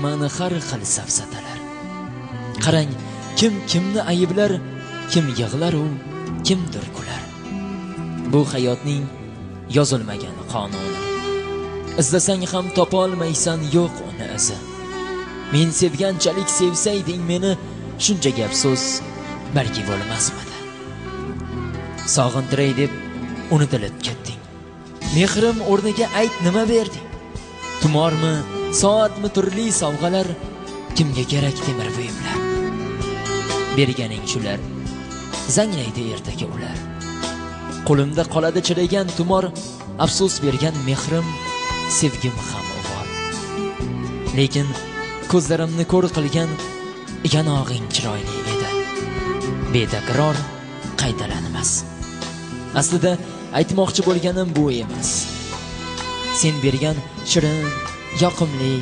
mani har xil safsatalar. Qarang, kim kimni ayblar, kim yig'lar u, kimdir kular. Bu hayotning yozilmagan qonuni. Izlasang ham topolmaysan, yo'q uni izi. Men sevganchalik sevsayding meni, shuncha gap so'z balki bo'lmasmidi. Sog'intiray deb unutilib ketding. Mehrim o'rniga ayt nima berding? Tumormi, soatmi, turli sovg'alar, kimga kerak temir buyumlar? Berganing shular, zanglaydi ertaga ular. Qo'limda qoladi chirigan tumor, afsus bergan mehrim, sevgim ham bor. Lekin ko'zlarimni ko'r qilgan yanog'ing chiroyli edi. Betakror qaytalanmas. Aslida aytmoqchi bo'lganim bu emas. Sen bergan shirin, yoqimli